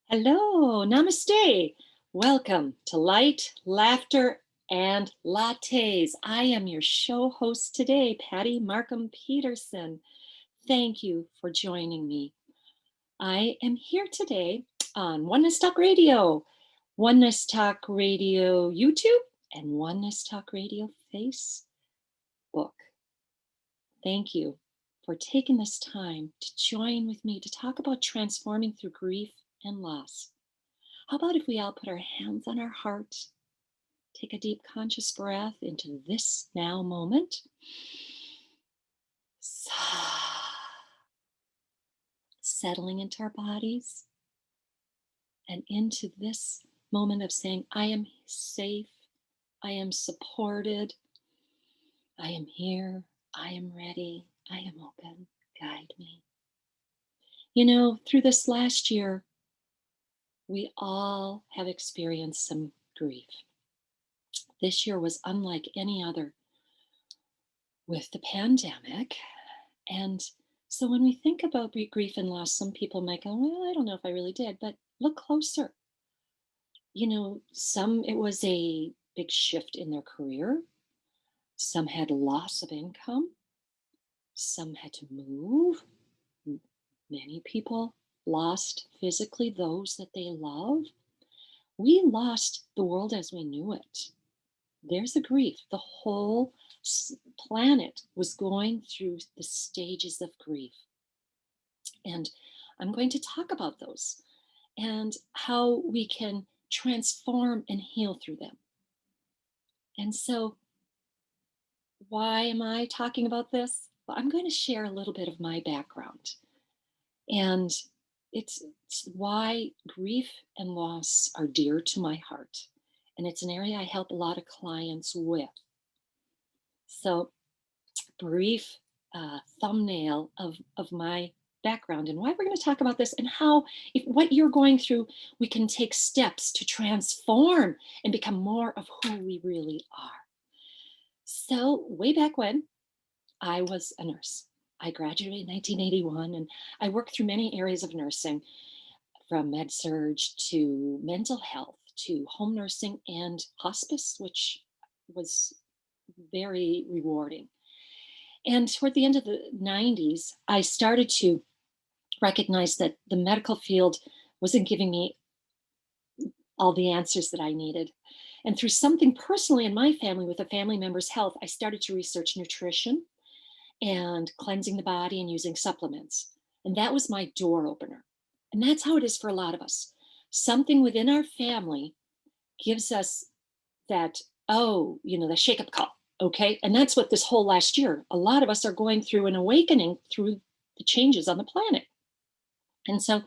Hello, namaste. Welcome to Light, Laughter, and Lattes. I am your show host today, Patty Markham-Peterson. Thank you for joining me. I am here today on Oneness Talk Radio, Oneness Talk Radio YouTube, and Oneness Talk Radio Facebook. Thank you for taking this time to join with me to talk about transforming through grief and loss. How about if we all put our hands on our heart, take a deep conscious breath into this now moment, settling into our bodies and into this moment of saying, I am safe, I am supported, I am here, I am ready, I am open, guide me. You know, through this last year, we all have experienced some grief. This year was unlike any other with the pandemic. And so when we think about grief and loss, some people might go, well, I don't know if I really did, but look closer. You know, it was a big shift in their career. Some had loss of income. Some had to move. Many people lost physically those that they love. We lost the world as we knew it. There's a grief. The whole planet was going through the stages of grief. And I'm going to talk about those and how we can transform and heal through them. And so, why am I talking about this? Well, I'm going to share a little bit of my background. And it's why grief and loss are dear to my heart. And it's an area I help a lot of clients with. So, brief thumbnail of my background and why we're going to talk about this, and how, if what you're going through, we can take steps to transform and become more of who we really are. So, way back when, I was a nurse. I graduated in 1981, and I worked through many areas of nursing, from med-surg to mental health to home nursing and hospice, which was very rewarding. And toward the end of the 90s, I started to recognize that the medical field wasn't giving me all the answers that I needed. And through something personally in my family with a family member's health, I started to research nutrition and cleansing the body and using supplements. And that was my door opener. And that's how it is for a lot of us. Something within our family gives us that, the shake-up call. Okay. And that's what this whole last year, a lot of us are going through an awakening through the changes on the planet. And so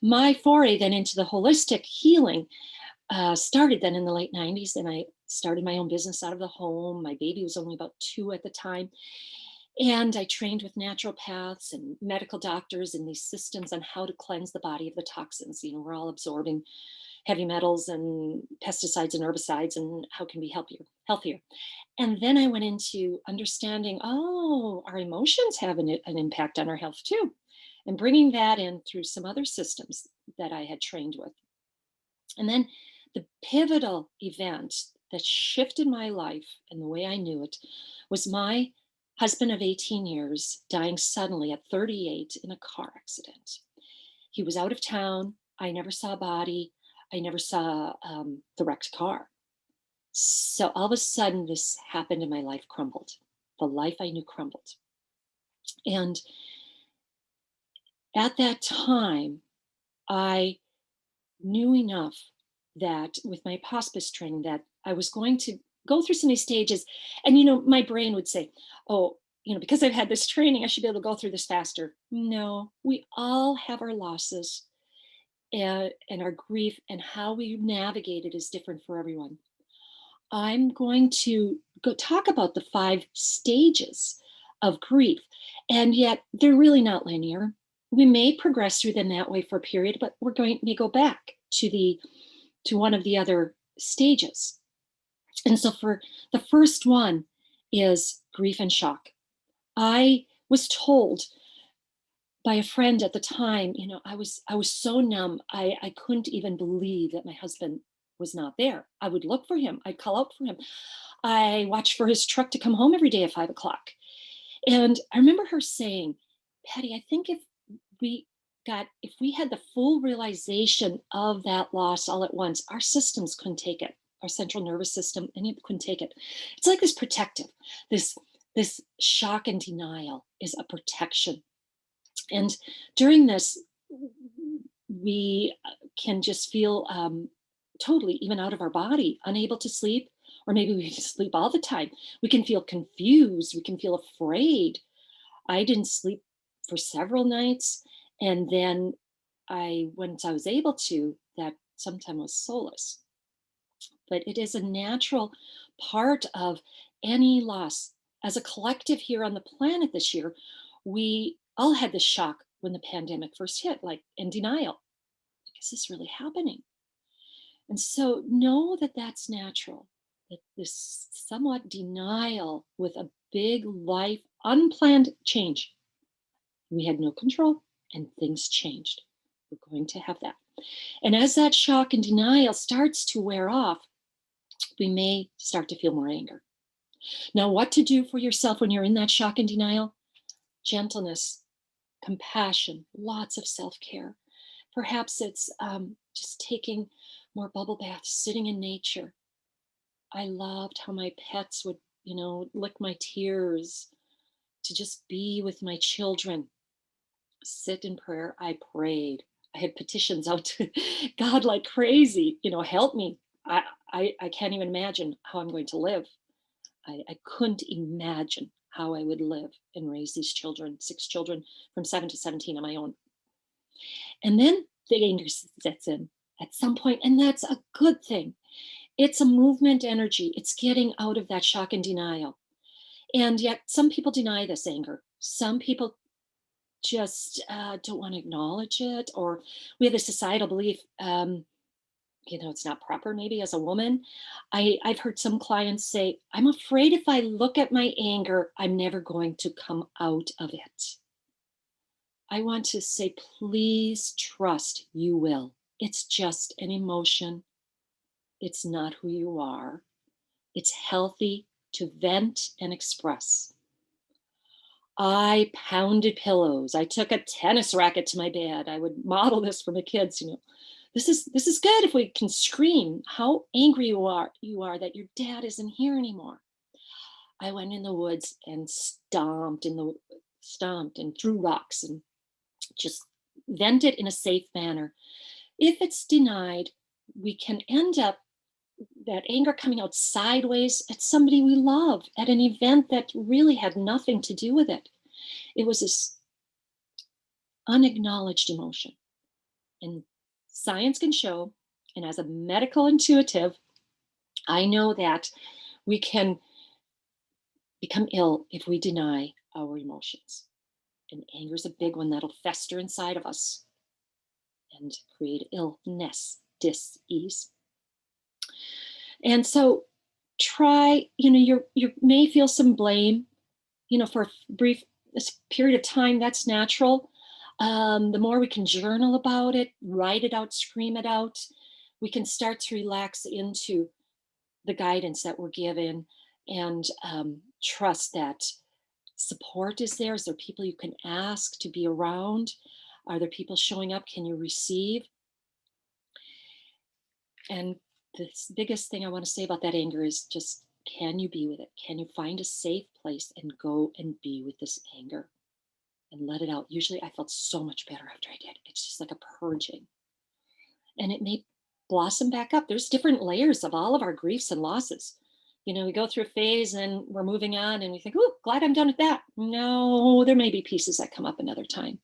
my foray then into the holistic healing started then in the late 90s. And I started my own business out of the home. My baby was only about 2 at the time. And I trained with naturopaths and medical doctors in these systems on how to cleanse the body of the toxins. You know, we're all absorbing heavy metals and pesticides and herbicides, and how can we help you healthier. And then I went into understanding, our emotions have an impact on our health too, and bringing that in through some other systems that I had trained with. And then the pivotal event that shifted my life and the way I knew it was my husband of 18 years dying suddenly at 38 in a car accident. He was out of town. I never saw a body. I never saw the wrecked car. So all of a sudden, this happened and my life crumbled. The life I knew crumbled. And at that time, I knew enough that with my hospice training that I was going to go through so many stages. And, my brain would say, because I've had this training, I should be able to go through this faster. No, we all have our losses. And our grief, and how we navigate it is different for everyone. I'm going to go talk about the 5 stages of grief, and yet they're really not linear. We may progress through them that way for a period, but may go back to one of the other stages. And so for the first one is grief and shock. I was told by a friend at the time. I was so numb. I couldn't even believe that my husband was not there. I would look for him. I'd call out for him. I watched for his truck to come home every day at 5 o'clock. And I remember her saying, Patty, I think we if we had the full realization of that loss all at once, our systems couldn't take it. Our central nervous system, any of it couldn't take it. It's like this protective, this shock and denial is a protection. And during this, we can just feel totally even out of our body, unable to sleep, or maybe we sleep all the time. We can feel confused. We can feel afraid. I didn't sleep for several nights. And then once I was able to, that sometime was solace. But it is a natural part of any loss. As a collective here on the planet this year, we all had this shock when the pandemic first hit, like in denial. Like, is this really happening? And so know that that's natural, that this somewhat denial with a big life, unplanned change. We had no control and things changed. We're going to have that. And as that shock and denial starts to wear off, we may start to feel more anger. Now, what to do for yourself when you're in that shock and denial? Gentleness, compassion, lots of self-care. Perhaps it's just taking more bubble baths, sitting in nature. I loved how my pets would, lick my tears, to just be with my children, sit in prayer. I prayed. I had petitions out to God like crazy, help me. I can't even imagine how I'm going to live. I couldn't imagine how I would live and raise these children, 6 children from 7 to 17 on my own. And then the anger sets in at some point, and that's a good thing. It's a movement energy. It's getting out of that shock and denial. And yet some people deny this anger. Some people just don't want to acknowledge it, or we have a societal belief, it's not proper maybe as a woman. I've heard some clients say, I'm afraid if I look at my anger, I'm never going to come out of it. I want to say, please trust you will. It's just an emotion. It's not who you are. It's healthy to vent and express. I pounded pillows. I took a tennis racket to my bed. I would model this for my kids, This is good if we can scream how angry you are that your dad isn't here anymore. I went in the woods and stomped and threw rocks and just vent it in a safe manner. If it's denied, we can end up that anger coming out sideways at somebody we love, at an event that really had nothing to do with it. It was this unacknowledged emotion. And science can show, and as a medical intuitive, I know that we can become ill if we deny our emotions. And anger is a big one that'll fester inside of us and create illness, dis-ease. And so try, you may feel some blame, for a brief period of time. That's natural. The more we can journal about it, write it out, scream it out, we can start to relax into the guidance that we're given, and trust that support is there. Is there people you can ask to be around? Are there people showing up? Can you receive? And the biggest thing I want to say about that anger is just, can you be with it? Can you find a safe place and go and be with this anger and let it out? Usually I felt so much better after I did. It's just like a purging. And it may blossom back up. There's different layers of all of our griefs and losses. We go through a phase and we're moving on and we think, oh, glad I'm done with that. No, there may be pieces that come up another time.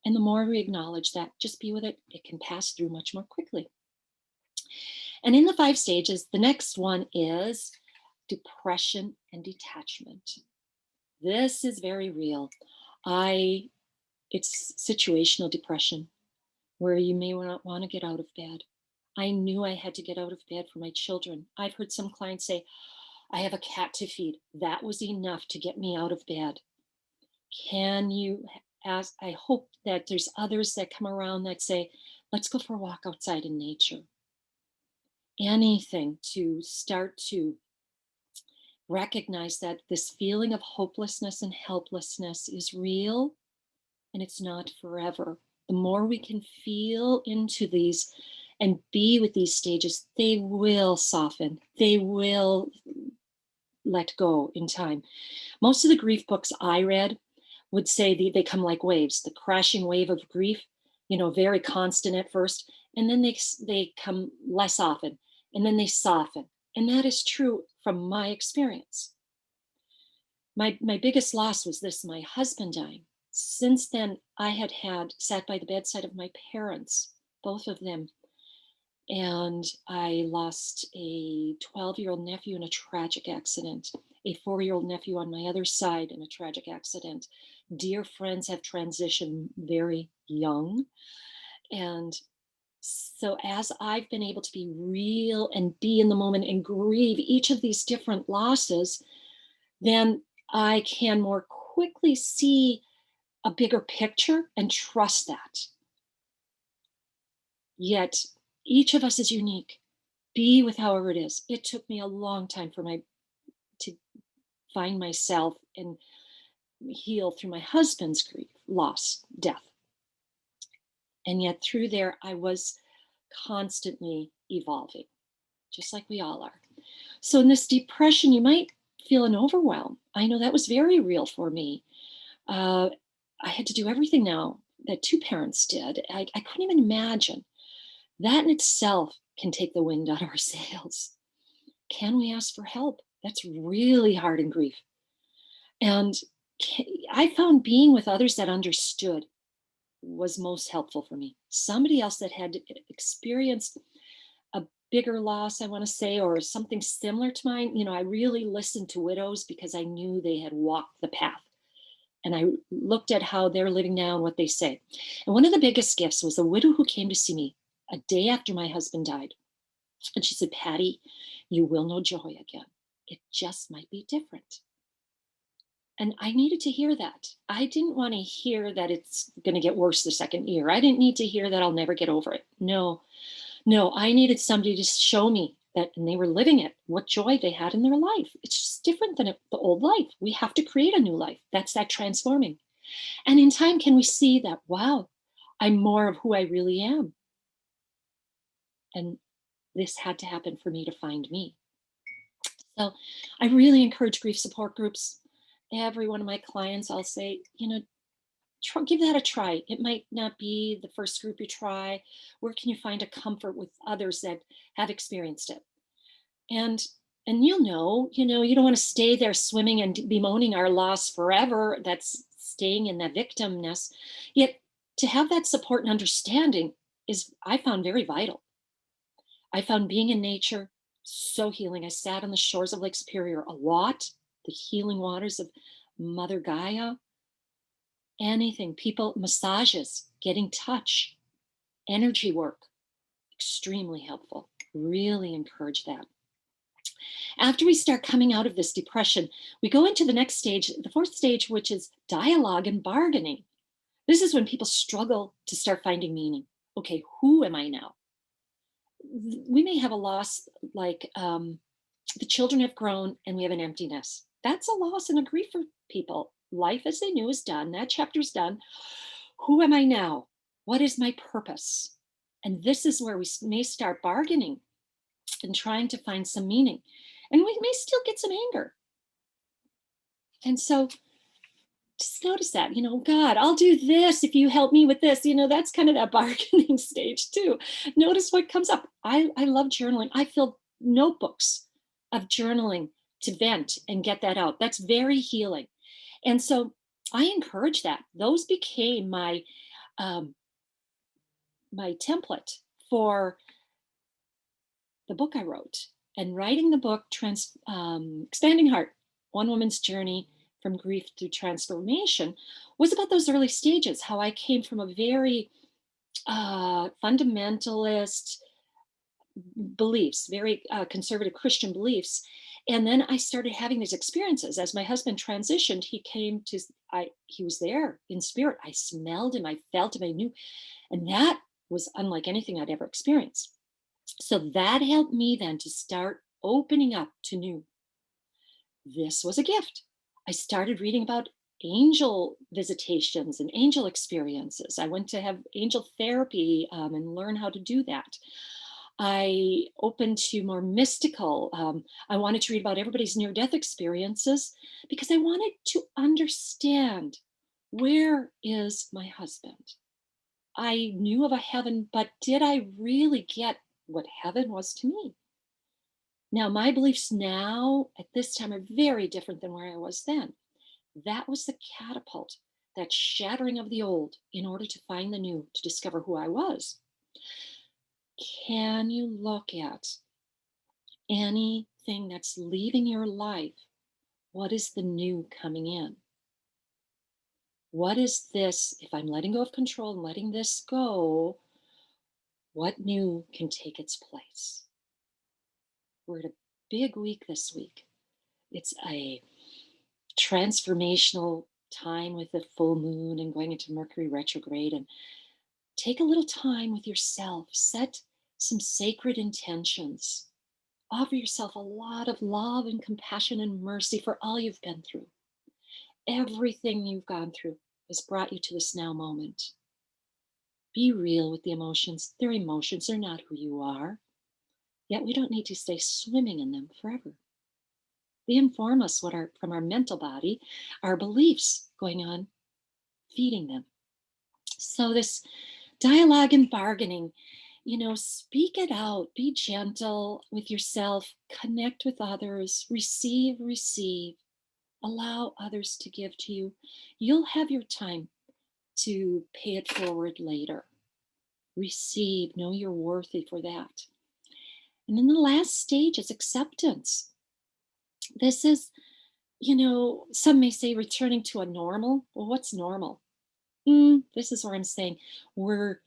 And the more we acknowledge that, just be with it, it can pass through much more quickly. And in the 5 stages, the next one is depression and detachment. This is very real. It's situational depression, where you may not want to get out of bed. I knew I had to get out of bed for my children. I've heard some clients say, I have a cat to feed. That was enough to get me out of bed. Can you I hope that there's others that come around that say, let's go for a walk outside in nature. Anything to start to recognize that this feeling of hopelessness and helplessness is real and it's not forever. The more we can feel into these and be with these stages, they will soften, they will let go in time. Most of the grief books I read would say they come like waves, the crashing wave of grief, very constant at first, and then they come less often, and then they soften. And that is true from my experience. My biggest loss was this, my husband dying. Since then, I had sat by the bedside of my parents, both of them, and I lost a 12-year-old nephew in a tragic accident, a 4-year-old nephew on my other side in a tragic accident. Dear friends have transitioned very young. And so as I've been able to be real and be in the moment and grieve each of these different losses, then I can more quickly see a bigger picture and trust that. Yet each of us is unique. Be with however it is. It took me a long time to find myself and heal through my husband's grief, loss, death. And yet through there, I was constantly evolving, just like we all are. So in this depression, you might feel an overwhelm. I know that was very real for me. I had to do everything now that two parents did. I couldn't even imagine. That in itself can take the wind out of our sails. Can we ask for help? That's really hard in grief. And I found being with others that understood was most helpful for me. Somebody else that had experienced a bigger loss, I want to say, or something similar to mine. I really listened to widows because I knew they had walked the path. And I looked at how they're living now and what they say. And one of the biggest gifts was a widow who came to see me a day after my husband died. And she said, Patty, you will know joy again. It just might be different. And I needed to hear that. I didn't want to hear that it's going to get worse the second year. I didn't need to hear that I'll never get over it. No, I needed somebody to show me that, and they were living it, what joy they had in their life. It's just different than the old life. We have to create a new life. That's that transforming. And in time, can we see that, wow, I'm more of who I really am. And this had to happen for me to find me. So I really encourage grief support groups. Every one of my clients, I'll say, give that a try. It might not be the first group you try. Where can you find a comfort with others that have experienced it? And you'll know, you don't want to stay there swimming and bemoaning our loss forever. That's staying in that victimness. Yet to have that support and understanding is, I found, very vital. I found being in nature so healing. I sat on the shores of Lake Superior a lot, the healing waters of Mother Gaia. Anything, people, massages, getting touch, energy work, extremely helpful. Really encourage that. After we start coming out of this depression, we go into the next stage, the fourth stage, which is dialogue and bargaining. This is when people struggle to start finding meaning. Okay, who am I now? We may have a loss like the children have grown and we have an emptiness. That's a loss and a grief for people. Life as they knew is done. That chapter's done. Who am I now? What is my purpose? And this is where we may start bargaining and trying to find some meaning. And we may still get some anger. And so just notice that, God, I'll do this if you help me with this. That's kind of that bargaining stage too. Notice what comes up. I love journaling. I fill notebooks of journaling to vent and get that out. That's very healing. And so I encourage that. Those became my my template for the book I wrote. And writing the book, Expanding Heart, One Woman's Journey from Grief to Transformation, was about those early stages, how I came from a very fundamentalist beliefs, very conservative Christian beliefs, And then I started having these experiences. As my husband transitioned, he was there in spirit. I smelled him, I felt him, I knew. And that was unlike anything I'd ever experienced. So that helped me then to start opening up to new. This was a gift. I started reading about angel visitations and angel experiences. I went to have angel therapy and learn how to do that. I opened to more mystical. I wanted to read about everybody's near death experiences because I wanted to understand, where is my husband? I knew of a heaven, but did I really get what heaven was to me? Now, my beliefs now at this time are very different than where I was then. That was the catapult, that shattering of the old in order to find the new, to discover who I was. Can you look at anything that's leaving your life? What is the new coming in? What is this? If I'm letting go of control and letting this go, what new can take its place? We're at a big week this week. It's a transformational time with the full moon and going into Mercury retrograde. And take a little time with yourself. Set some sacred intentions. Offer yourself a lot of love and compassion and mercy for all you've been through. Everything you've gone through has brought you to this now moment. Be real with the emotions. They're emotions, they're not who you are. Yet we don't need to stay swimming in them forever. They inform us from our mental body, our beliefs going on, feeding them. So this dialogue and bargaining, speak it out, be gentle with yourself, connect with others, receive, allow others to give to you. You'll have your time to pay it forward later. Receive, know you're worthy for that. And then the last stage is acceptance. This is, some may say returning to a normal. Well, what's normal? This is where I'm saying we're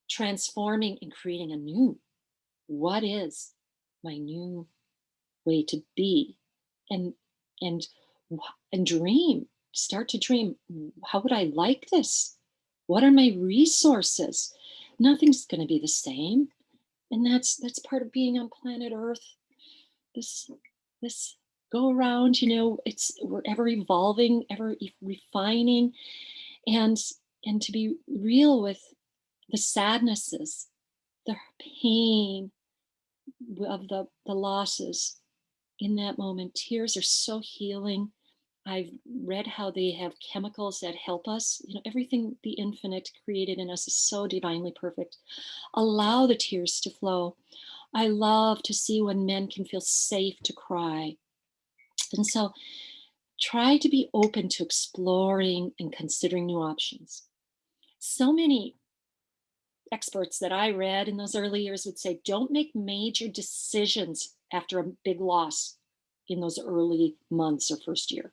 transforming and creating a new. What is my new way to be? And and and dream. Start to dream. How would I like this? What are my resources? Nothing's going to be the same, and that's part of being on planet Earth. This go around. We're ever evolving, ever refining, and to be real with the sadnesses, the pain of the losses in that moment. Tears are so healing. I've read how they have chemicals that help us. Everything the infinite created in us is so divinely perfect. Allow the tears to flow. I love to see when men can feel safe to cry. And so try to be open to exploring and considering new options. So many experts that I read in those early years would say, don't make major decisions after a big loss in those early months or first year.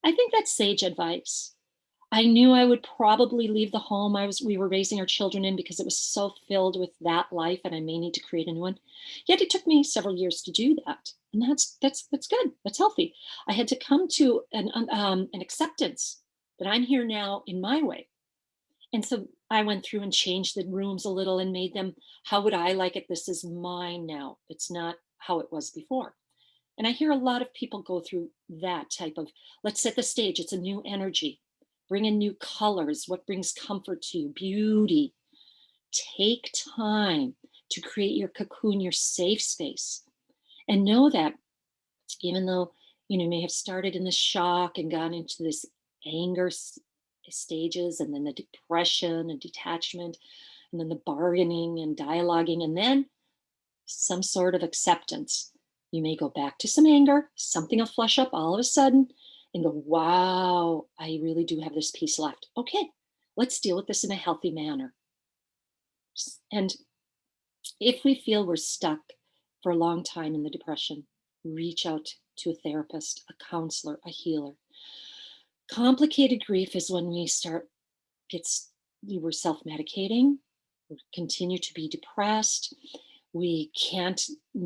I think that's sage advice. I knew I would probably leave the home we were raising our children in because it was so filled with that life, and I may need to create a new one. Yet it took me several years to do that, and that's good. That's healthy. I had to come to an acceptance that I'm here now in my way. And so I went through and changed the rooms a little and made them, how would I like it? This is mine now. It's not how it was before. And I hear a lot of people go through that type of, let's set the stage. It's a new energy. Bring in new colors. What brings comfort to you? Beauty. Take time to create your cocoon, your safe space. And know that even though, you may have started in the shock and gone into this anger stages, and then the depression and detachment, and then the bargaining and dialoguing, and then some sort of acceptance. You may go back to some anger, something will flush up all of a sudden and go, wow, I really do have this piece left. Okay, let's deal with this in a healthy manner. And if we feel we're stuck for a long time in the depression, reach out to a therapist, a counselor, a healer. Complicated grief is when we're self-medicating, we continue to be depressed, we can't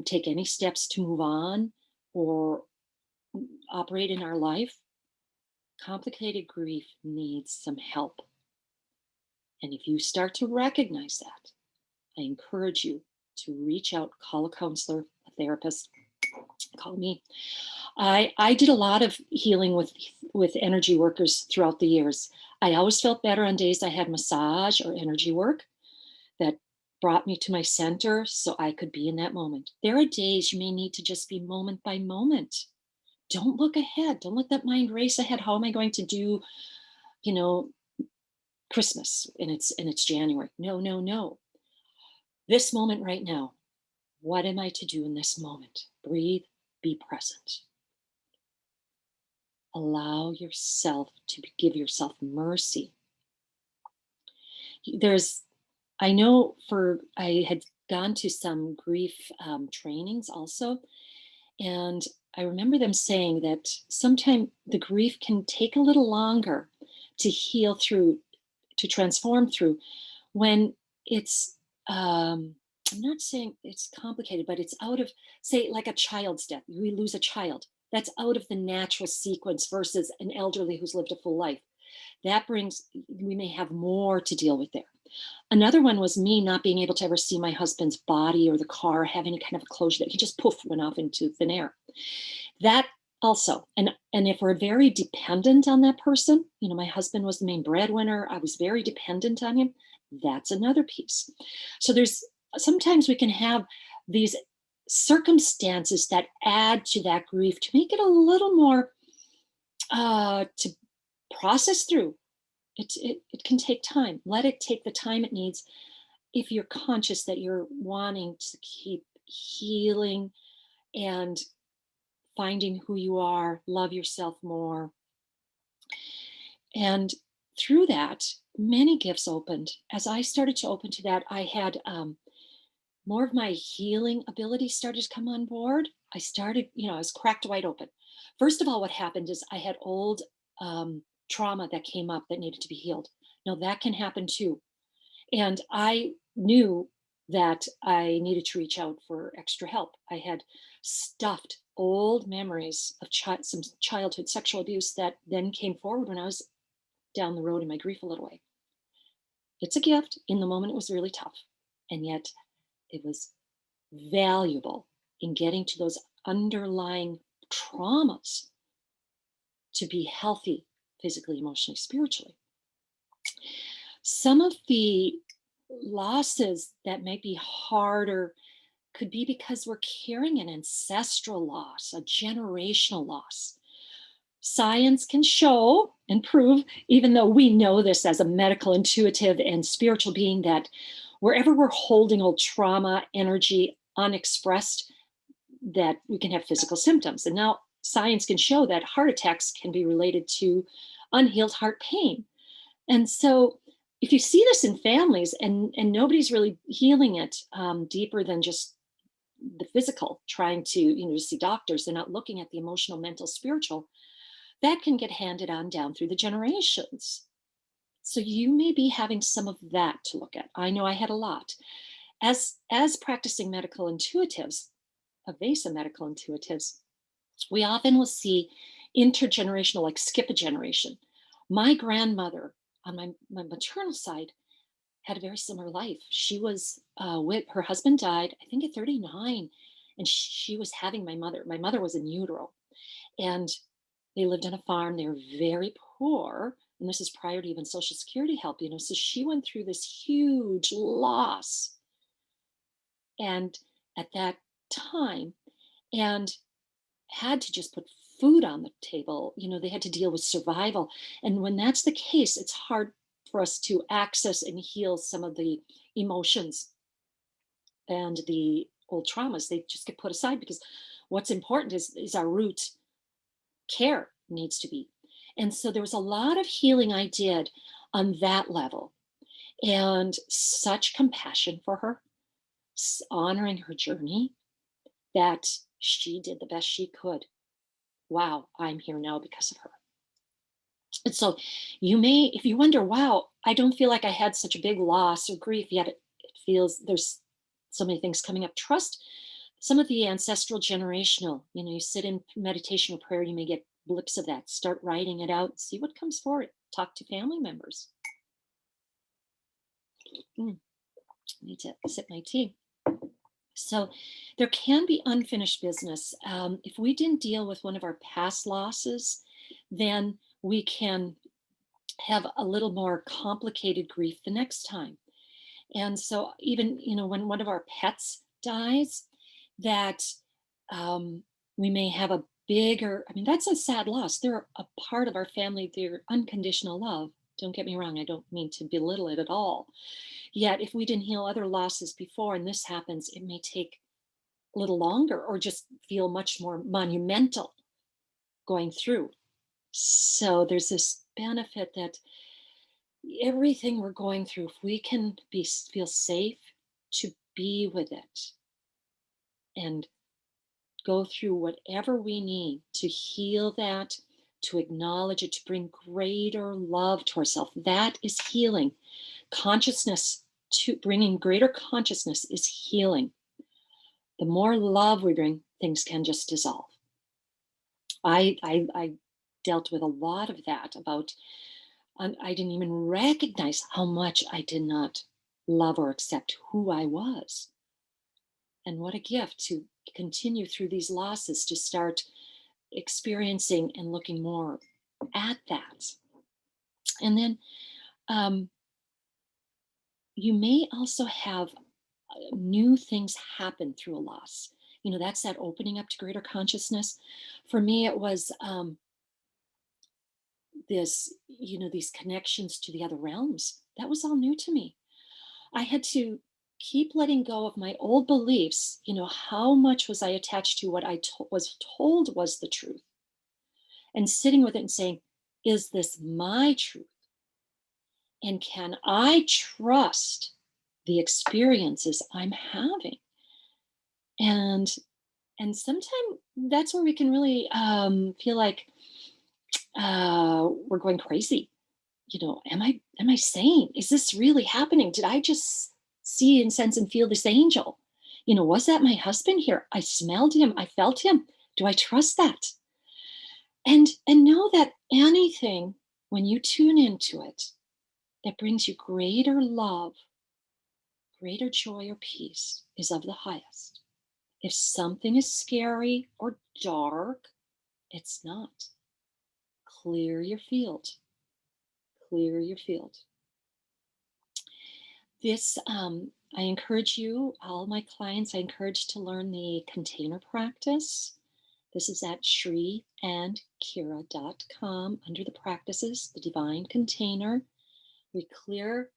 take any steps to move on, or operate in our life, complicated grief needs some help. And if you start to recognize that, I encourage you to reach out, call a counselor, a therapist, call me. I did a lot of healing with energy workers throughout the years. I always felt better on days I had massage or energy work that brought me to my center so I could be in that moment. There are days you may need to just be moment by moment. Don't look ahead. Don't let that mind race ahead. How am I going to do, you know, Christmas and it's January? No, no, no. This moment right now, what am I to do in this moment? Breathe, be present. Allow yourself to give yourself mercy. There's, I know I had gone to some grief trainings also, and I remember them saying that sometimes the grief can take a little longer to heal through, to transform through when it's, I'm not saying it's complicated, but it's out of, say, like a child's death. We lose a child. That's out of the natural sequence versus an elderly who's lived a full life. That brings, we may have more to deal with there. Another one was me not being able to ever see my husband's body or the car have any kind of closure, that he just poof went off into thin air. That also, and if we're very dependent on that person, my husband was the main breadwinner, I was very dependent on him, that's another piece. So there's, sometimes we can have these circumstances that add to that grief to make it a little more to process through. It can take time. Let it take the time it needs. If you're conscious that you're wanting to keep healing and finding who you are, love yourself more. And through that, many gifts opened. As I started to open to that, I had more of my healing ability started to come on board. I started, I was cracked wide open. First of all, what happened is I had old trauma that came up that needed to be healed. Now that can happen too. And I knew that I needed to reach out for extra help. I had stuffed old memories of some childhood sexual abuse that then came forward when I was down the road in my grief a little way. It's a gift. In the moment, it was really tough. And yet it was valuable in getting to those underlying traumas to be healthy physically, emotionally, spiritually. Some of the losses that might be harder could be because we're carrying an ancestral loss, a generational loss. Science can show and prove, even though we know this as a medical, intuitive, and spiritual being, that wherever we're holding old trauma, energy unexpressed, that we can have physical symptoms. And now science can show that heart attacks can be related to unhealed heart pain. And so if you see this in families and nobody's really healing it deeper than just the physical, trying to see doctors, they're not looking at the emotional, mental, spiritual, that can get handed on down through the generations. So you may be having some of that to look at. I know I had a lot. As practicing medical intuitives, evasive medical intuitives, we often will see intergenerational, like skip a generation. My grandmother on my maternal side had a very similar life. She was with, her husband died, I think at 39, and she was having my mother. My mother was in utero, and they lived on a farm. They were very poor, and this is prior to even Social Security help, so she went through this huge loss and at that time, and had to just put food on the table. They had to deal with survival. And when that's the case, it's hard for us to access and heal some of the emotions and the old traumas. They just get put aside because what's important is our root care needs to be. And so there was a lot of healing I did on that level, and such compassion for her, honoring her journey, that she did the best she could. Wow, I'm here now because of her. And so you may, if you wonder, wow, I don't feel like I had such a big loss or grief, yet it feels there's so many things coming up. Trust Some of the ancestral generational, you sit in meditation or prayer, you may get blips of that. Start writing it out, see what comes forward. Talk to family members. Need to sip my tea. So there can be unfinished business. If we didn't deal with one of our past losses, then we can have a little more complicated grief the next time. And so even, when one of our pets dies, that we may have a bigger, that's a sad loss. They're a part of our family, they're unconditional love. Don't get me wrong, I don't mean to belittle it at all. Yet, if we didn't heal other losses before and this happens, it may take a little longer or just feel much more monumental going through. So there's this benefit that everything we're going through, if we can feel safe to be with it and go through whatever we need to heal that, to acknowledge it, to bring greater love to ourselves, that is healing. Consciousness, to bringing greater consciousness, is healing. The more love we bring, things can just dissolve. I dealt with a lot of that about, I didn't even recognize how much I did not love or accept who I was. And what a gift to continue through these losses, to start experiencing and looking more at that. And then you may also have new things happen through a loss. That's that opening up to greater consciousness. For me, it was these connections to the other realms. That was all new to me. I had to keep letting go of my old beliefs. How much was I attached to what I was told was the truth? And sitting with it and saying, is this my truth? And can I trust the experiences I'm having? And sometimes that's where we can really feel like we're going crazy. Am I sane? Is this really happening? Did I just see and sense and feel this angel? Was that my husband here? I smelled him. I felt him. Do I trust that? And know that anything, when you tune into it, that brings you greater love, greater joy or peace, is of the highest. If something is scary or dark, it's not. Clear your field. Clear your field. This, I encourage you, all my clients, I encourage to learn the container practice. This is at shriandkira.com under the practices, the divine container. We clear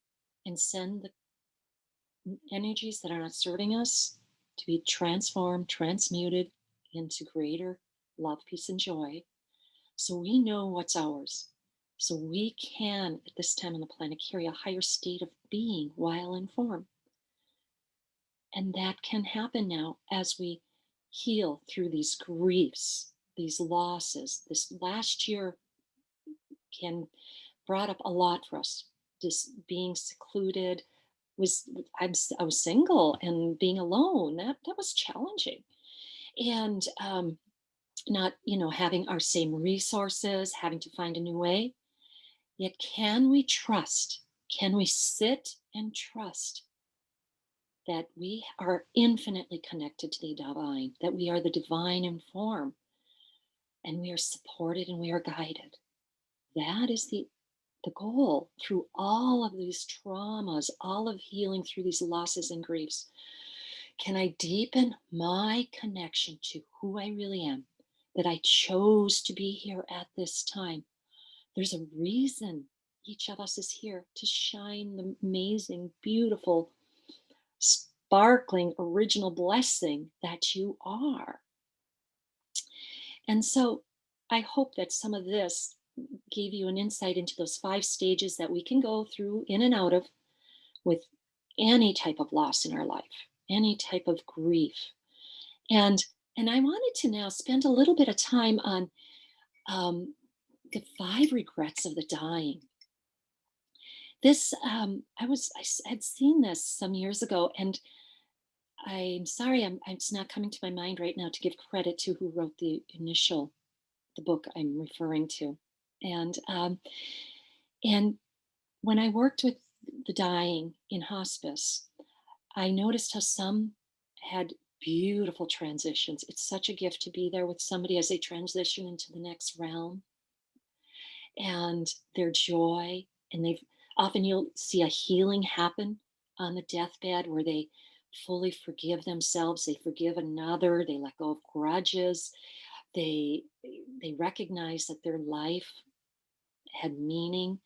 and send the energies that are not serving us to be transformed, transmuted into greater love, peace, and joy. So we know what's ours. So we can, at this time on the planet, carry a higher state of being while in form. And that can happen now as we heal through these griefs, these losses. This last year brought up a lot for us. Just being secluded, I was single and being alone. That was challenging, and not having our same resources, having to find a new way. Yet, can we trust? Can we sit and trust that we are infinitely connected to the divine, that we are the divine in form, and we are supported and we are guided? That is the goal through all of these traumas, all of healing through these losses and griefs. Can I deepen my connection to who I really am, that I chose to be here at this time? There's a reason each of us is here, to shine the amazing, beautiful, sparkling, original blessing that you are. And so I hope that some of this gave you an insight into those 5 stages that we can go through in and out of with any type of loss in our life, any type of grief. And I wanted to now spend a little bit of time on the 5 regrets of the dying. This I had seen this some years ago, and I'm sorry, it's not coming to my mind right now to give credit to who wrote the book I'm referring to. And and when I worked with the dying in hospice, I noticed how some had beautiful transitions. It's such a gift to be there with somebody as they transition into the next realm, and their joy. And they've often, you'll see a healing happen on the deathbed where they fully forgive themselves, they forgive another, they let go of grudges, they they recognize that their life had meaning,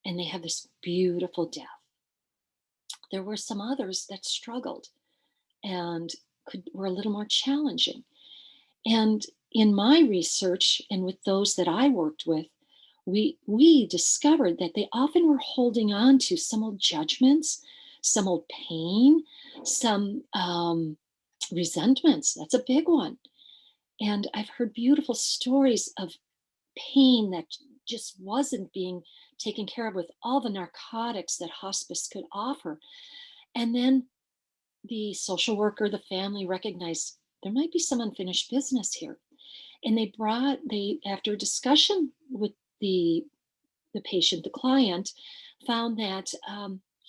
and they have this beautiful death. There were some others that struggled and were a little more challenging. And in my research and with those that I worked with, we discovered that they often were holding on to some old judgments, some old pain, some resentments. That's a big one. And I've heard beautiful stories of pain that just wasn't being taken care of with all the narcotics that hospice could offer. And then the social worker, the family recognized there might be some unfinished business here. And they after a discussion with the the patient, the client, found that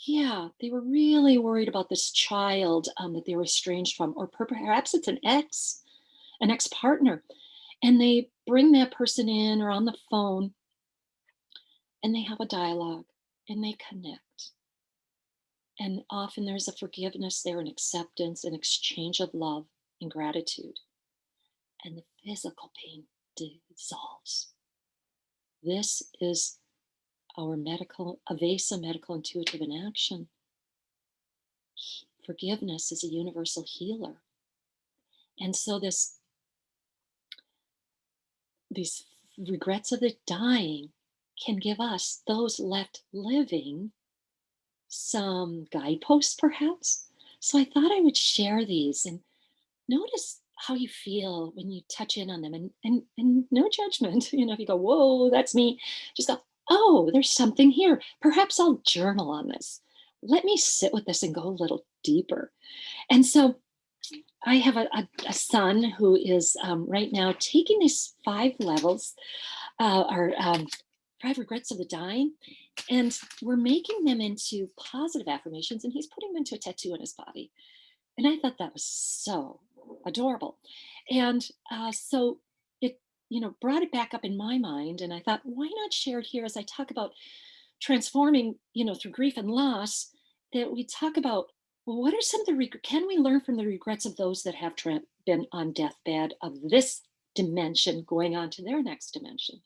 yeah, they were really worried about this child that they were estranged from, or perhaps it's an ex-partner. And they bring that person in or on the phone, and they have a dialogue and they connect. And often there's a forgiveness there, an acceptance, an exchange of love and gratitude. And the physical pain dissolves. This is our Avesa medical intuitive in action. Forgiveness is a universal healer. And so these regrets of the dying can give us, those left living, some guideposts perhaps. So I thought I would share these and notice how you feel when you touch in on them, and no judgment. If you go, whoa, that's me, just go, oh, there's something here. Perhaps I'll journal on this. Let me sit with this and go a little deeper. And so I have a son who is right now taking these 5 levels, or 5 regrets of the dying, and we're making them into positive affirmations, and he's putting them into a tattoo on his body. And I thought that was so adorable. And so it, brought it back up in my mind. And I thought, why not share it here as I talk about transforming, through grief and loss, that we talk about, well, what are some of can we learn from the regrets of those that have been on deathbed of this dimension going on to their next dimension?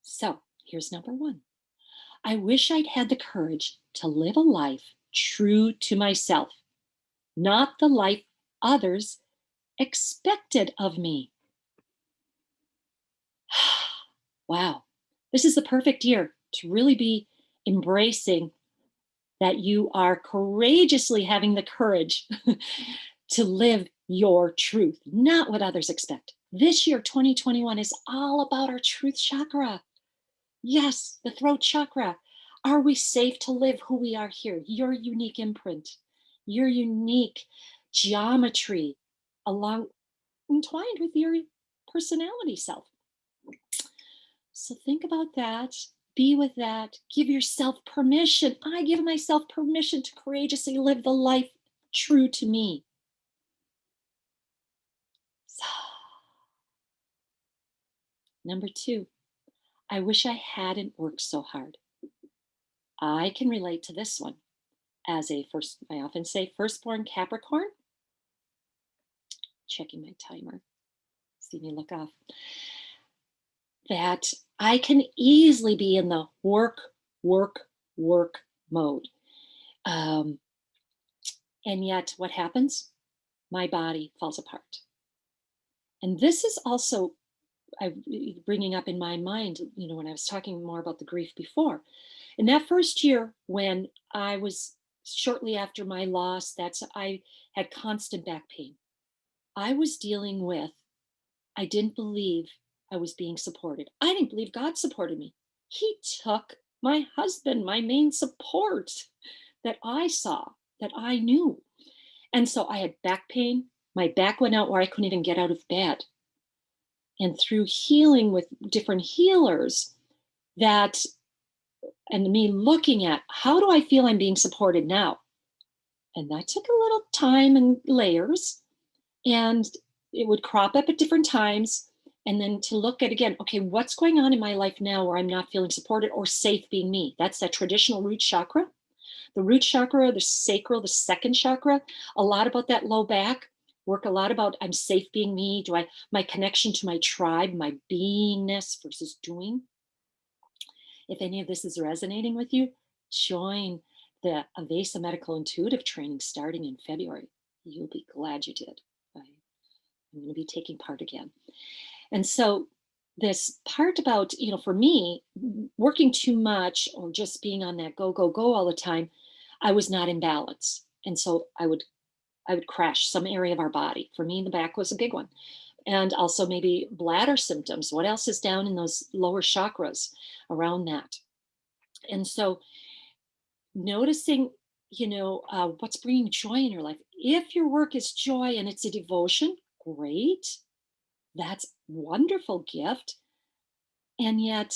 So here's number 1. I wish I'd had the courage to live a life true to myself, not the life others expected of me. Wow. This is the perfect year to really be embracing that you are courageously having the courage to live your truth, not what others expect. This year, 2021, is all about our truth chakra. Yes, the throat chakra. Are we safe to live who we are here? Your unique imprint, your unique geometry, entwined with your personality self. So think about that. Be with that. Give yourself permission. I give myself permission to courageously live the life true to me. So, number 2, I wish I hadn't worked so hard. I can relate to this one. As I often say, firstborn Capricorn. Checking my timer. See me look off. That I can easily be in the work mode. And yet, what happens? My body falls apart. And this is also bringing up in my mind, when I was talking more about the grief before. In that first year, when I was shortly after my loss, I had constant back pain. I was dealing with, I didn't believe I was being supported. I didn't believe God supported me. He took my husband, my main support. that I saw, that I knew. And so I had back pain. My back went out where I couldn't even get out of bed. And through healing with different healers, that and me looking at how do I feel I'm being supported now? And that took a little time and layers, and it would crop up at different times. And then to look at again, okay, what's going on in my life now where I'm not feeling supported or safe being me? That's that traditional root chakra. The root chakra, the sacral, the second chakra, a lot about that low back, work a lot about I'm safe being me. Do I, my connection to my tribe, my beingness versus doing? If any of this is resonating with you, join the Avesa Medical Intuitive training starting in February. You'll be glad you did. I'm going to be taking part again. And so this part about, for me, working too much or just being on that go, go, go all the time, I was not in balance. And so I would crash some area of our body. For me, the back was a big one. And also maybe bladder symptoms. What else is down in those lower chakras around that? And so noticing, what's bringing joy in your life. If your work is joy and it's a devotion, great. That's wonderful gift. And yet,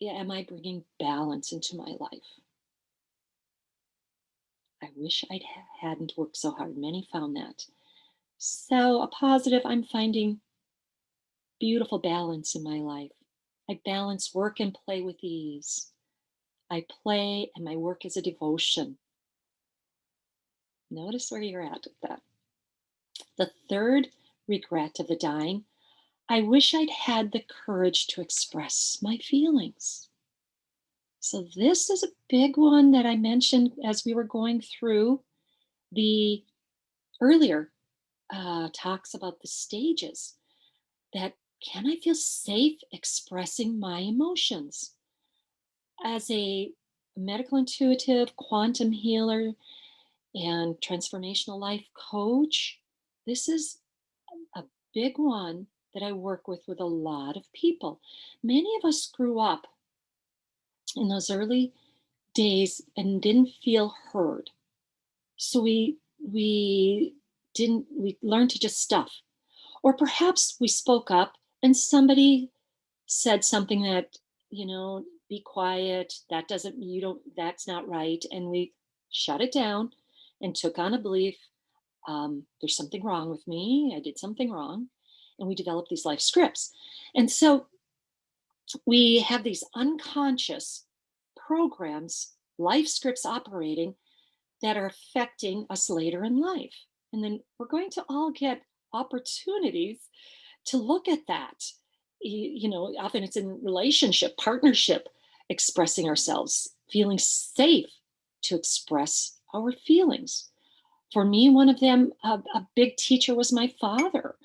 am I bringing balance into my life? I wish I hadn't worked so hard. Many found that. So a positive, I'm finding beautiful balance in my life. I balance work and play with ease. I play and my work is a devotion. Notice where you're at with that. The third regret of the dying, I wish I'd had the courage to express my feelings. So this is a big one that I mentioned as we were going through the earlier talks about the stages, that can I feel safe expressing my emotions? As a medical intuitive, quantum healer, and transformational life coach, this is a big one that I work with a lot of people. Many of us grew up in those early days and didn't feel heard. So we learned to just stuff. Or perhaps we spoke up and somebody said something that, be quiet, that's not right. And we shut it down and took on a belief, there's something wrong with me, I did something wrong. And we developed these life scripts. And so we have these unconscious programs, life scripts operating that are affecting us later in life. And then we're going to all get opportunities to look at that. Often it's in relationship, partnership, expressing ourselves, feeling safe to express our feelings. For me, one of them, a big teacher was my father.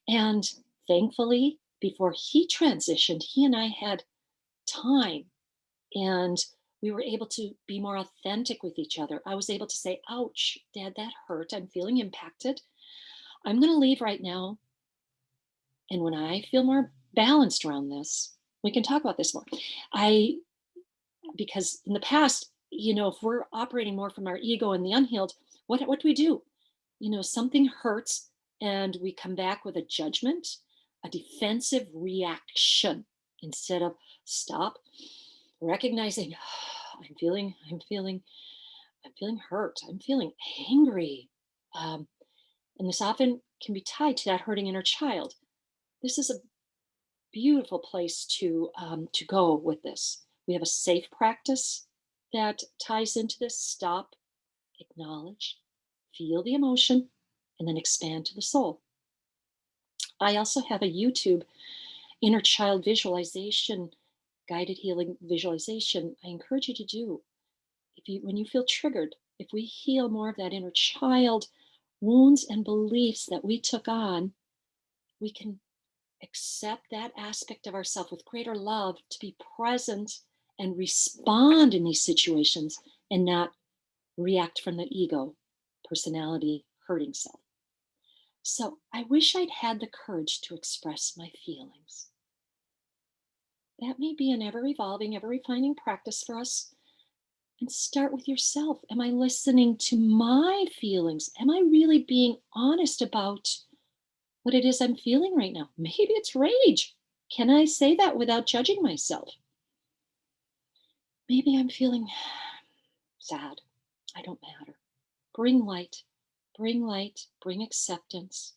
And thankfully, before he transitioned, he and I had time and we were able to be more authentic with each other. I was able to say, ouch, Dad, that hurt. I'm feeling impacted. I'm going to leave right now. And when I feel more balanced around this, we can talk about this more. Because in the past, if we're operating more from our ego and the unhealed, what do we do? Something hurts and we come back with a judgment, a defensive reaction instead of stop, recognizing, I'm feeling hurt. I'm feeling angry. And this often can be tied to that hurting inner child. This is a beautiful place to go with this. We have a safe practice that ties into this. Stop, acknowledge, feel the emotion, and then expand to the soul. I also have a YouTube inner child visualization, guided healing visualization. I encourage you to do. When you feel triggered, if we heal more of that inner child wounds and beliefs that we took on, we can accept that aspect of ourselves with greater love to be present and respond in these situations and not react from the ego, personality, hurting self. So I wish I'd had the courage to express my feelings. That may be an ever evolving, ever refining practice for us. And start with yourself. Am I listening to my feelings? Am I really being honest about what it is I'm feeling right now? Maybe it's rage. Can I say that without judging myself? Maybe I'm feeling sad. I don't matter. Bring light, bring acceptance.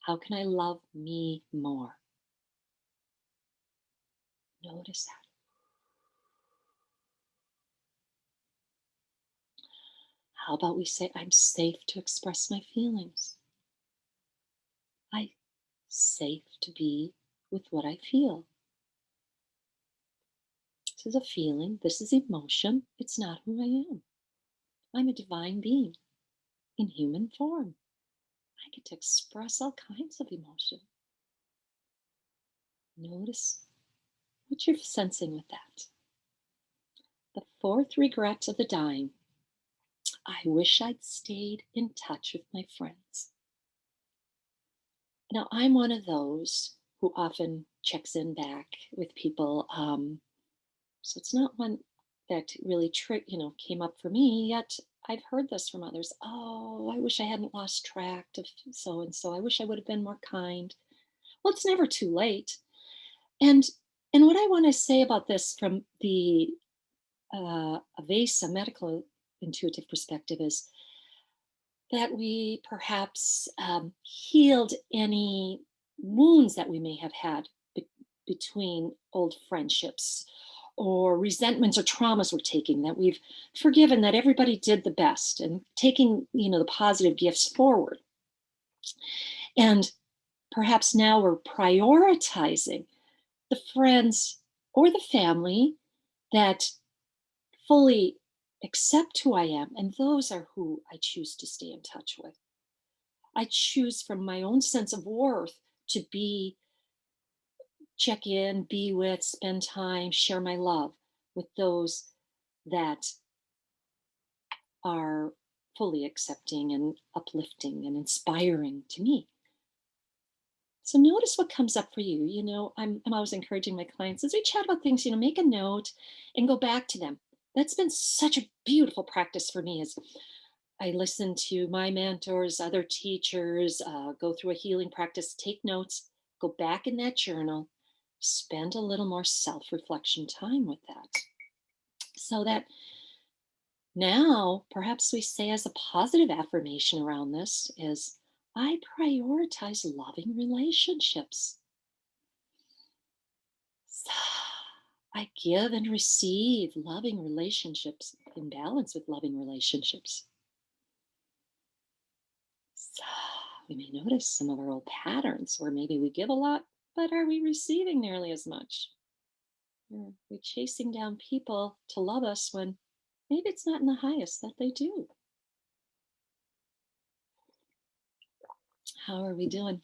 How can I love me more? Notice that. How about we say, I'm safe to express my feelings? I'm safe to be with what I feel. This is a feeling, this is emotion. It's not who I am. I'm a divine being in human form. I get to express all kinds of emotion. Notice what you're sensing with that. The fourth regret of the dying. I wish I'd stayed in touch with my friends. Now, I'm one of those who often checks in back with people. So it's not one that really came up for me, yet I've heard this from others. Oh, I wish I hadn't lost track of so and so. I wish I would have been more kind. Well, it's never too late. And what I want to say about this from the Avesa medical intuitive perspective is that we perhaps healed any wounds that we may have had between old friendships or resentments or traumas we're taking, that we've forgiven, that everybody did the best and taking, the positive gifts forward. And perhaps now we're prioritizing the friends or the family that fully accept who I am, and those are who I choose to stay in touch with. I choose from my own sense of worth to check in, be with, spend time, share my love with those that are fully accepting and uplifting and inspiring to me. So notice what comes up for you. I'm always encouraging my clients as we chat about things, make a note and go back to them. That's been such a beautiful practice for me as I listen to my mentors, other teachers, go through a healing practice, take notes, go back in that journal, spend a little more self-reflection time with that. So that now perhaps we say as a positive affirmation around this is, I prioritize loving relationships. I give and receive loving relationships in balance with loving relationships. So we may notice some of our old patterns where maybe we give a lot, but are we receiving nearly as much? Are we chasing down people to love us when maybe it's not in the highest that they do? How are we doing?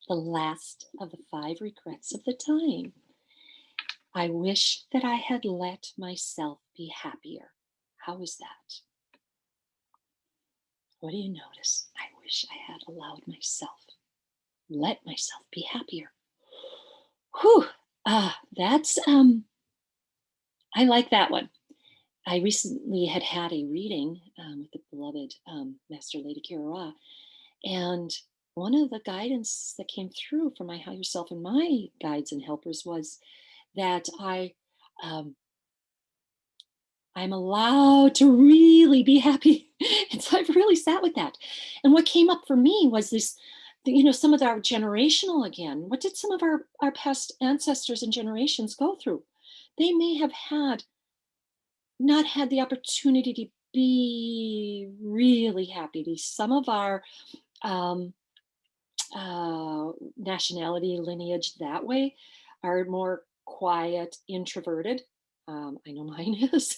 The last of the 5 regrets of the time. I wish that I had let myself be happier. How is that? What do you notice? I wish I had allowed myself, let myself be happier. Whew. That's I like that one. I recently had a reading with the beloved Master Lady Kira Ra, and one of the guidance that came through from my higher self and my guides and helpers was that um, I'm allowed to really be happy. And so I've really sat with that. And what came up for me was this, some of our generational again. What did some of our past ancestors and generations go through? They may have not had the opportunity to be really happy. Some of our um, nationality lineage that way are more quiet, introverted. I know mine is.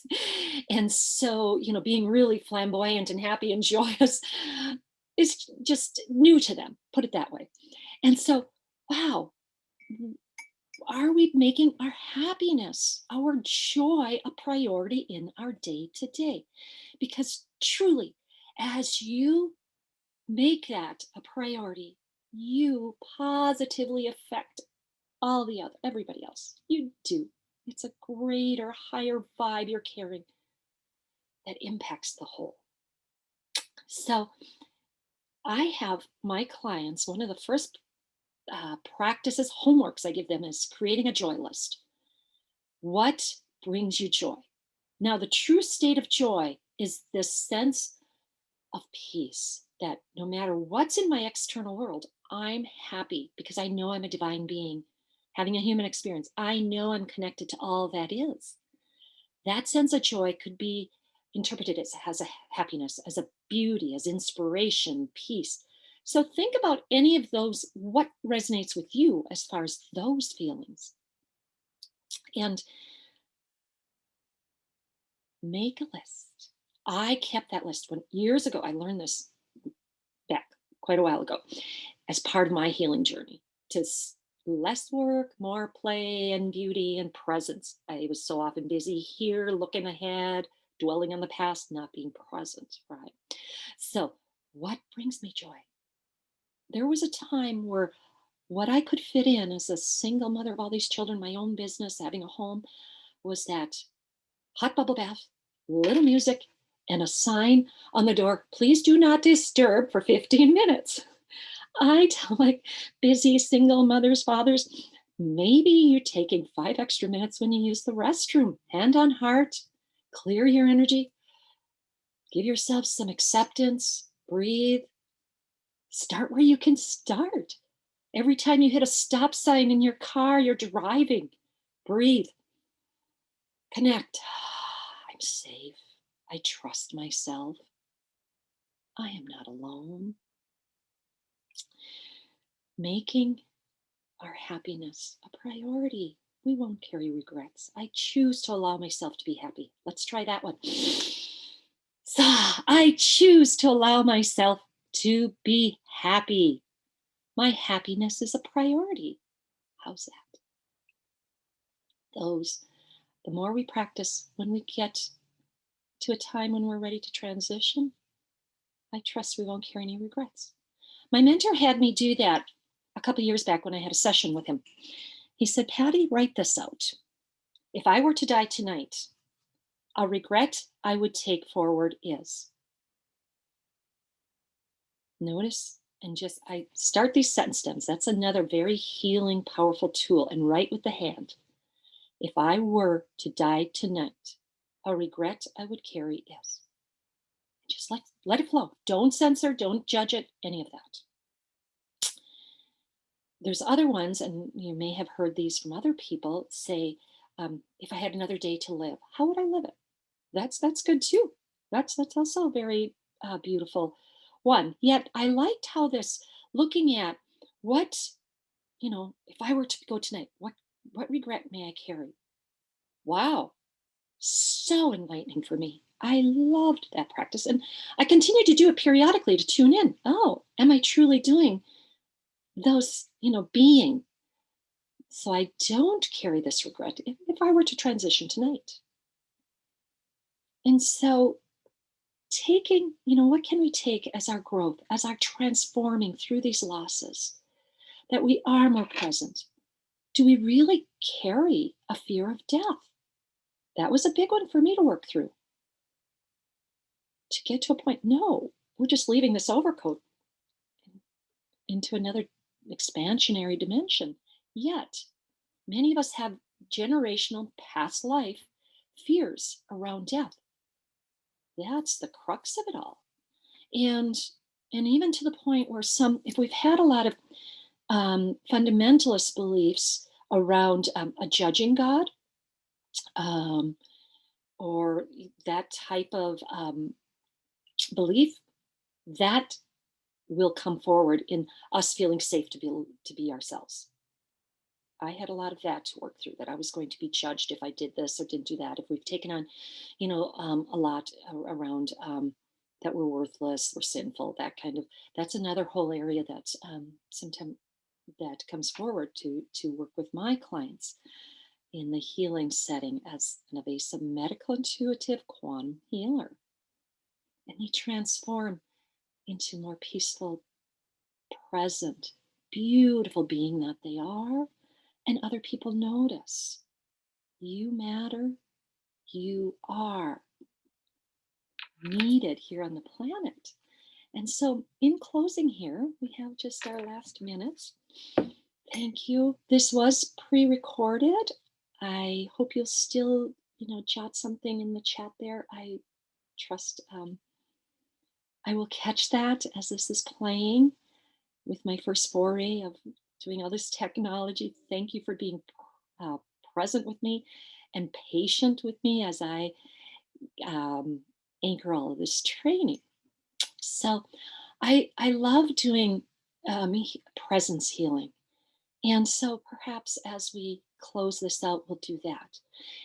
And so, being really flamboyant and happy and joyous is just new to them, put it that way. And so, wow, are we making our happiness, our joy, a priority in our day to day? Because truly, as you make that a priority, you positively affect everybody else. You do. It's a greater, higher vibe you're carrying that impacts the whole. So I have my clients, one of the first practices, homeworks I give them is creating a joy list. What brings you joy? Now, the true state of joy is this sense of peace that no matter what's in my external world, I'm happy because I know I'm a divine being having a human experience. I know I'm connected to all that is. That sense of joy could be interpreted as a happiness, as a beauty, as inspiration, peace. So think about any of those, what resonates with you as far as those feelings. And make a list. I kept that list when years ago. I learned this back quite a while ago as part of my healing journey to less work, more play and beauty and presence. I was so often busy here, looking ahead, dwelling on the past, not being present, right? So, what brings me joy? There was a time where what I could fit in as a single mother of all these children, my own business, having a home, was that hot bubble bath, little music, and a sign on the door, please do not disturb for 15 minutes. I tell my busy single mothers, fathers, maybe you're taking 5 extra minutes when you use the restroom. Hand on heart, clear your energy, give yourself some acceptance, breathe, start where you can start. Every time you hit a stop sign in your car, you're driving, breathe, connect. I'm safe. I trust myself. I am not alone. Making our happiness a priority. We won't carry regrets. I choose to allow myself to be happy. Let's try that one. So I choose to allow myself to be happy. My happiness is a priority. How's that? The more we practice, when we get to a time when we're ready to transition, I trust we won't carry any regrets. My mentor had me do that a couple years back when I had a session with him. He said, Patty, write this out. If I were to die tonight, a regret I would take forward is. Notice and just, I start these sentence stems. That's another very healing, powerful tool. And write with the hand. If I were to die tonight, a regret I would carry is. Just let it flow. Don't censor, don't judge it, any of that. There's other ones, and you may have heard these from other people say, if I had another day to live, how would I live it? That's good too. That's also a very beautiful one. Yet I liked how this looking at what, if I were to go tonight, what regret may I carry? Wow, so enlightening for me. I loved that practice, and I continue to do it periodically to tune in. Oh, am I truly doing those? Being, so I don't carry this regret if I were to transition tonight. And so taking, what can we take as our growth, as our transforming through these losses, that we are more present? Do we really carry a fear of death? That was a big one for me to work through. To get to a point, no, we're just leaving this overcoat into another expansionary dimension. Yet, many of us have generational past life fears around death. That's the crux of it all. And even to the point where if we've had a lot of fundamentalist beliefs around a judging God, or that type of belief, that will come forward in us feeling safe to be ourselves. I had a lot of that to work through, that I was going to be judged if I did this or didn't do that. If we've taken on, a lot around that we're worthless, we're sinful, that's another whole area that's sometimes that comes forward to work with my clients in the healing setting as an evasive medical intuitive quantum healer. And they transform into more peaceful, present, beautiful being that they are, and other people notice. You matter. You are needed here on the planet. And so, in closing here, we have just our last minutes. Thank you. This was pre-recorded. I hope you'll still, jot something in the chat there. I trust I will catch that as this is playing with my first foray of doing all this technology. Thank you for being uh, present with me and patient with me as I anchor all of this training. So I love doing presence healing. And so perhaps as we close this out, we'll do that.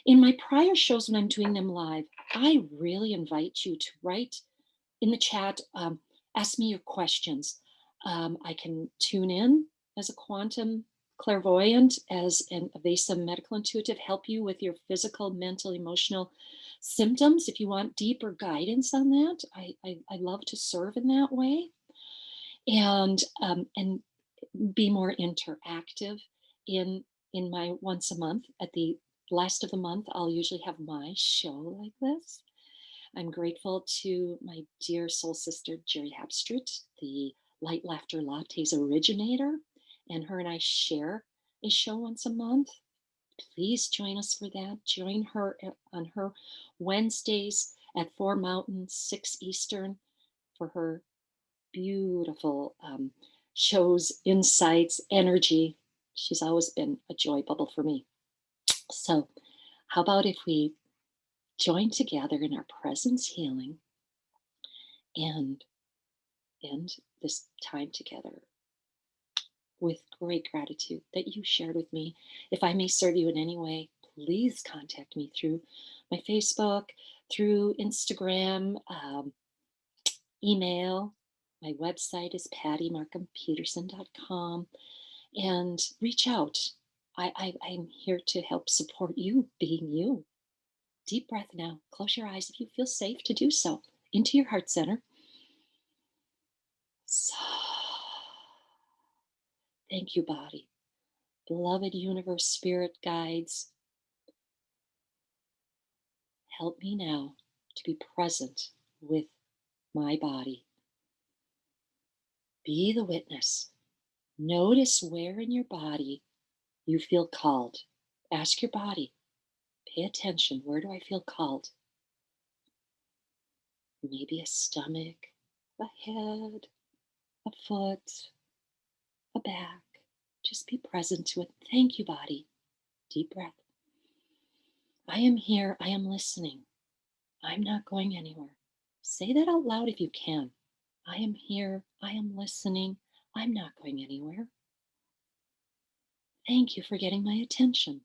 In my prior shows, when I'm doing them live, I really invite you to write in the chat, ask me your questions. I can tune in as a quantum clairvoyant, as an evasive medical intuitive, help you with your physical, mental, emotional symptoms. If you want deeper guidance on that, I love to serve in that way, and be more interactive in my once a month. At the last of the month, I'll usually have my show like this. I'm grateful to my dear soul sister, Jerry Hapstreet, the Light Laughter Lattes originator, and her and I share a show once a month. Please join us for that. Join her on her Wednesdays at 4 Mountain, 6 Eastern for her beautiful shows, insights, energy. She's always been a joy bubble for me. So, how about if we join together in our presence healing and end this time together with great gratitude that you shared with me. If I may serve you in any way, please contact me through my Facebook, through Instagram, email. My website is pattymarkham-peterson.com, and reach out. I'm here to help support you being you. Deep breath now. Close your eyes if you feel safe to do so. Into your heart center. Thank you, body. Beloved universe, spirit guides, help me now to be present with my body. Be the witness. Notice where in your body you feel called. Ask your body, pay attention. Where do I feel called? Maybe a stomach, a head, a foot, a back. Just be present to it. Thank you, body. Deep breath. I am here. I am listening. I'm not going anywhere. Say that out loud if you can. I am here. I am listening. I'm not going anywhere. Thank you for getting my attention.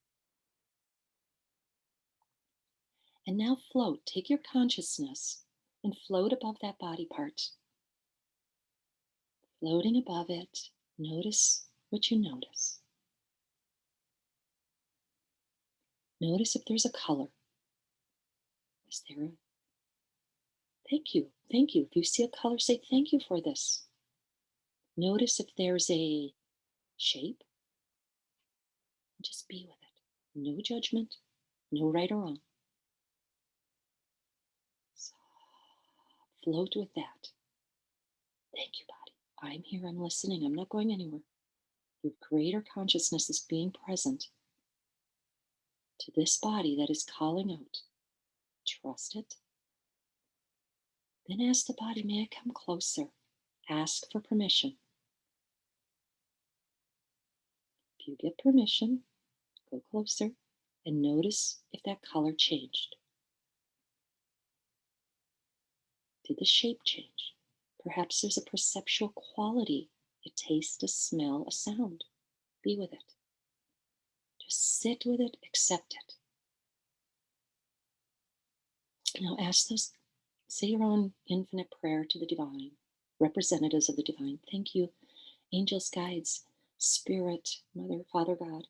And now float. Take your consciousness and float above that body part. Floating above it, notice what you notice. Notice if there's a color. Is there a... Thank you. Thank you. If you see a color, say thank you for this. Notice if there's a shape. Just be with it. No judgment, no right or wrong. So, float with that. Thank you, body. I'm here. I'm listening. I'm not going anywhere. Your greater consciousness is being present to this body that is calling out. Trust it. Then ask the body, may I come closer? Ask for permission. If you get permission, go closer and notice if that color changed. Did the shape change? Perhaps there's a perceptual quality, a taste, a smell, a sound. Be with it. Just sit with it, accept it. Now ask those, say your own infinite prayer to the divine, representatives of the divine. Thank you, angels, guides, spirit, mother, Father God.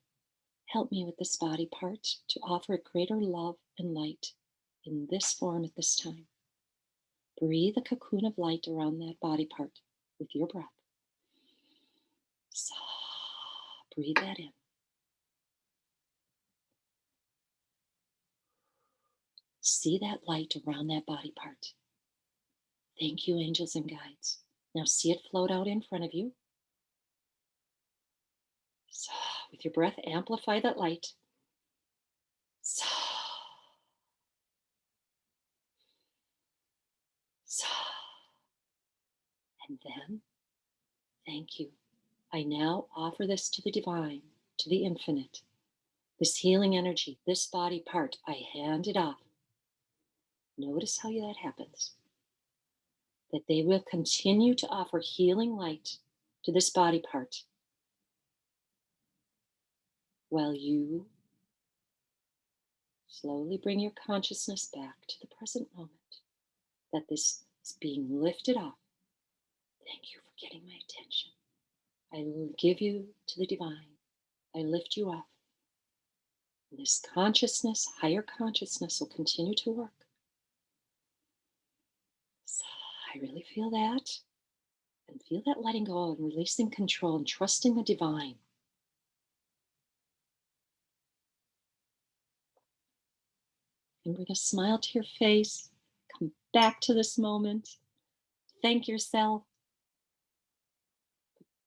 Help me with this body part to offer greater love and light in this form at this time. Breathe a cocoon of light around that body part with your breath. So, breathe that in. See that light around that body part. Thank you, angels and guides. Now see it float out in front of you. So, with your breath, amplify that light. So, so. And then, thank you. I now offer this to the divine, to the infinite. This healing energy, this body part, I hand it off. Notice how that happens. That they will continue to offer healing light to this body part while you slowly bring your consciousness back to the present moment. That this is being lifted off. Thank you for getting my attention. I give you to the divine. I lift you up. And this consciousness, higher consciousness, will continue to work. So I really feel that. And feel that letting go and releasing control and trusting the divine. And bring a smile to your face. Come back to this moment. Thank yourself.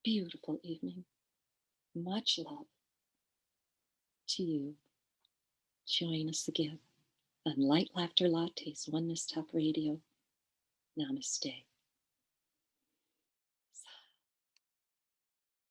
Beautiful evening. Much love to you. Join us again on Light Laughter Lattes, Oneness Talk Radio. Namaste.